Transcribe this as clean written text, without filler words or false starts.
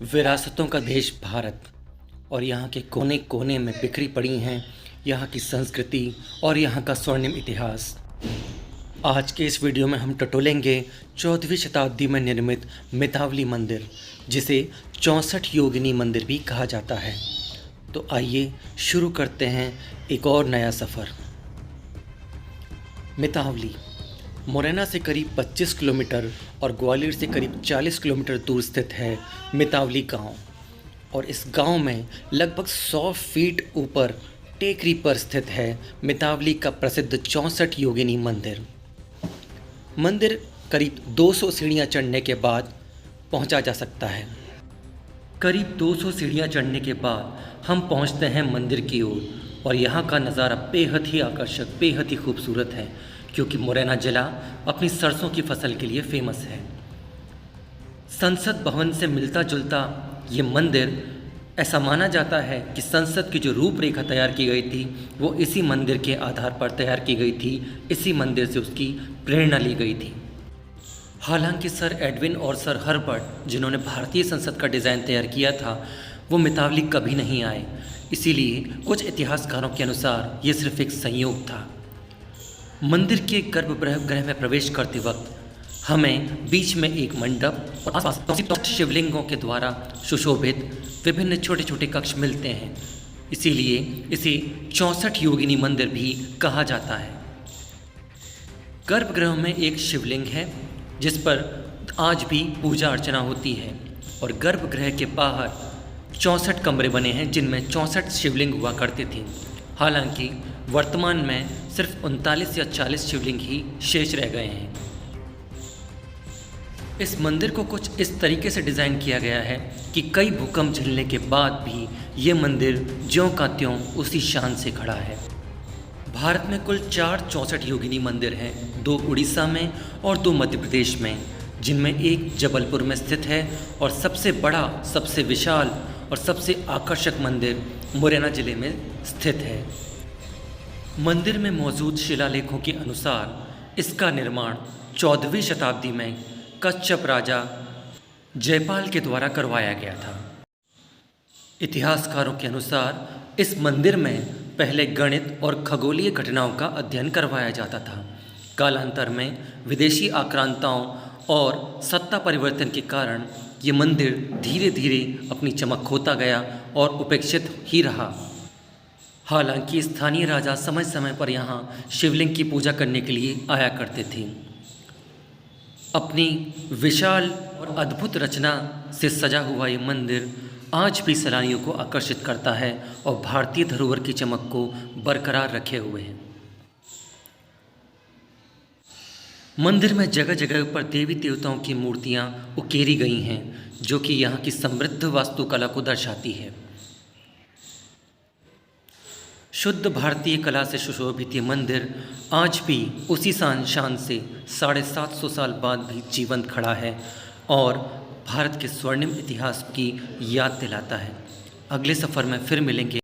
विरासतों का देश भारत और यहाँ के कोने कोने में बिखरी पड़ी हैं यहाँ की संस्कृति और यहाँ का स्वर्णिम इतिहास। आज के इस वीडियो में हम टटोलेंगे 14वीं शताब्दी में निर्मित मितावली मंदिर, जिसे 64 योगिनी मंदिर भी कहा जाता है। तो आइए शुरू करते हैं एक और नया सफ़र। मितावली मुरैना से करीब 25 किलोमीटर और ग्वालियर से करीब 40 किलोमीटर दूर स्थित है मितावली गांव। और इस गांव में लगभग 100 फीट ऊपर टेकरी पर स्थित है मितावली का प्रसिद्ध 64 योगिनी मंदिर करीब 200 सीढ़ियाँ चढ़ने के बाद पहुंचा जा सकता है। करीब 200 सीढ़ियाँ चढ़ने के बाद हम पहुंचते हैं मंदिर की ओर और यहाँ का नज़ारा बेहद ही आकर्षक, बेहद ही खूबसूरत है, क्योंकि मुरैना जिला अपनी सरसों की फसल के लिए फेमस है। संसद भवन से मिलता जुलता ये मंदिर, ऐसा माना जाता है कि संसद की जो रूपरेखा तैयार की गई थी वो इसी मंदिर के आधार पर तैयार की गई थी, इसी मंदिर से उसकी प्रेरणा ली गई थी। हालांकि सर एडविन और सर हर्बर्ट, जिन्होंने भारतीय संसद का डिज़ाइन तैयार किया था, वो मितावली कभी नहीं आए। इसीलिए कुछ इतिहासकारों के अनुसार ये सिर्फ एक संयोग था। मंदिर के गर्भगृह में प्रवेश करते वक्त हमें बीच में एक मंडप और आसपास शिवलिंगों के द्वारा सुशोभित विभिन्न छोटे छोटे कक्ष मिलते हैं। इसीलिए इसे 64 योगिनी मंदिर भी कहा जाता है। गर्भगृह में एक शिवलिंग है जिस पर आज भी पूजा अर्चना होती है, और गर्भगृह के बाहर 64 कमरे बने हैं जिनमें 64 शिवलिंग हुआ करते थे। हालांकि वर्तमान में सिर्फ 39 या 40 शिवलिंग ही शेष रह गए हैं। इस मंदिर को कुछ इस तरीके से डिज़ाइन किया गया है कि कई भूकंप झेलने के बाद भी ये मंदिर ज्यों का त्यों उसी शान से खड़ा है। भारत में कुल 4 64 योगिनी मंदिर हैं, 2 उड़ीसा में और 2 मध्य प्रदेश में, जिनमें एक जबलपुर में स्थित है और सबसे बड़ा, सबसे विशाल और सबसे आकर्षक मंदिर मुरैना जिले में स्थित है। मंदिर में मौजूद शिलालेखों के अनुसार इसका निर्माण 14वीं शताब्दी में कच्छप राजा जयपाल के द्वारा करवाया गया था। इतिहासकारों के अनुसार इस मंदिर में पहले गणित और खगोलीय घटनाओं का अध्ययन करवाया जाता था। कालांतर में विदेशी आक्रांताओं और सत्ता परिवर्तन के कारण ये मंदिर धीरे धीरे अपनी चमक खोता गया और उपेक्षित ही रहा। हालांकि स्थानीय राजा समय समय पर यहाँ शिवलिंग की पूजा करने के लिए आया करते थे। अपनी विशाल और अद्भुत रचना से सजा हुआ ये मंदिर आज भी सैलानियों को आकर्षित करता है और भारतीय धरोहर की चमक को बरकरार रखे हुए है। मंदिर में जगह जगह पर देवी देवताओं की मूर्तियाँ उकेरी गई हैं, जो कि यहाँ की समृद्ध वास्तुकला को दर्शाती है। शुद्ध भारतीय कला से सुशोभित ये मंदिर आज भी उसी शान से 750 साल बाद भी जीवंत खड़ा है और भारत के स्वर्णिम इतिहास की याद दिलाता है। अगले सफ़र में फिर मिलेंगे।